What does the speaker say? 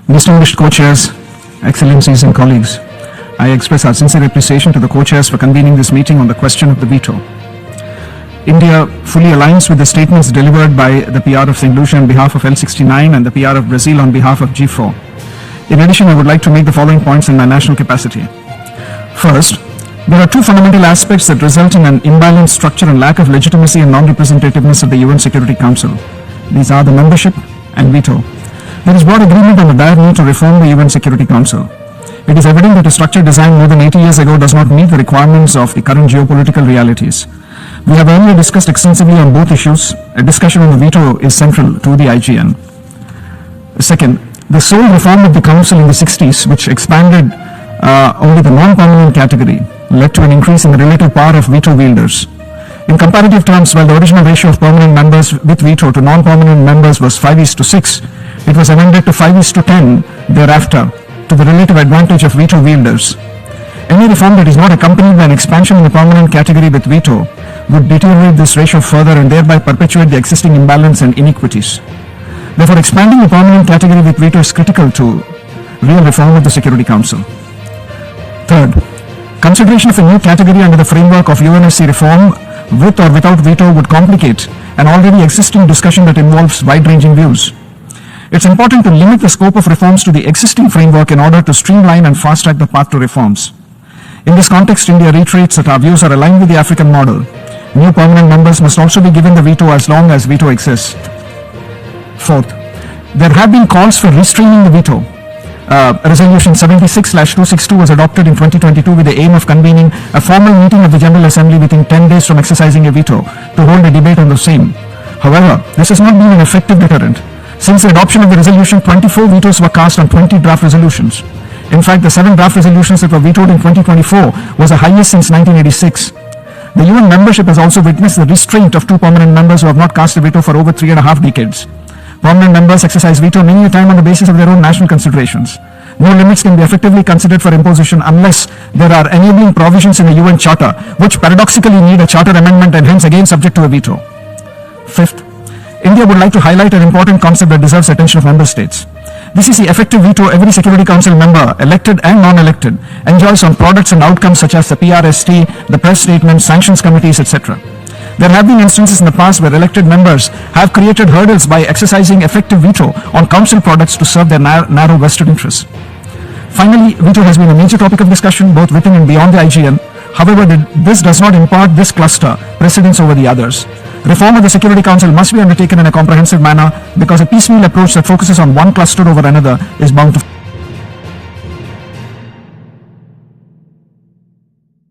Distinguished co-chairs, excellencies and colleagues, I express our sincere appreciation to the co-chairs for convening this meeting on the question of the veto. India fully aligns with the statements delivered by the PR of St. Lucia on behalf of L69 and the PR of Brazil on behalf of G4. In addition, I would like to make the following points in my national capacity. First, there are two fundamental aspects that result in an imbalanced structure and lack of legitimacy and non-representativeness of the UN Security Council. These are the membership and veto. There is broad agreement on the dire need to reform the UN Security Council. It is evident that a structure designed more than 80 years ago does not meet the requirements of the current geopolitical realities. We have earlier discussed extensively on both issues. A discussion on the veto is central to the IGN. Second, the sole reform of the Council in the 60s, which expanded only the non-permanent category, led to an increase in the relative power of veto wielders. In comparative terms, while the original ratio of permanent members with veto to non-permanent members was 5:6, it was amended to 5:10 thereafter, to the relative advantage of veto wielders. Any reform that is not accompanied by an expansion in the permanent category with veto would deteriorate this ratio further and thereby perpetuate the existing imbalance and inequities. Therefore, expanding the permanent category with veto is critical to real reform of the Security Council. Third, consideration of a new category under the framework of UNSC reform with or without veto would complicate an already existing discussion that involves wide-ranging views. It's important to limit the scope of reforms to the existing framework in order to streamline and fast-track the path to reforms. In this context, India reiterates that our views are aligned with the African model. New permanent members must also be given the veto as long as veto exists. Fourth, there have been calls for restraining the veto. Resolution 76/262 was adopted in 2022 with the aim of convening a formal meeting of the General Assembly within 10 days from exercising a veto to hold a debate on the same. However, this has not been an effective deterrent. Since the adoption of the resolution, 24 vetoes were cast on 20 draft resolutions. In fact, the 7 draft resolutions that were vetoed in 2024 was the highest since 1986. The UN membership has also witnessed the restraint of 2 permanent members who have not cast a veto for over 3.5 decades. Permanent members exercise veto many a time on the basis of their own national considerations. No limits can be effectively considered for imposition unless there are enabling provisions in the UN Charter, which paradoxically need a charter amendment and hence again subject to a veto. Fifth, India would like to highlight an important concept that deserves attention of member states. This is the effective veto every Security Council member, elected and non-elected, enjoys on products and outcomes such as the PRST, the press statements, sanctions committees, etc. There have been instances in the past where elected members have created hurdles by exercising effective veto on council products to serve their narrow vested interests. Finally, veto has been a major topic of discussion both within and beyond the IGN. However, this does not impart this cluster precedence over the others. Reform of the Security Council must be undertaken in a comprehensive manner because a piecemeal approach that focuses on one cluster over another is bound to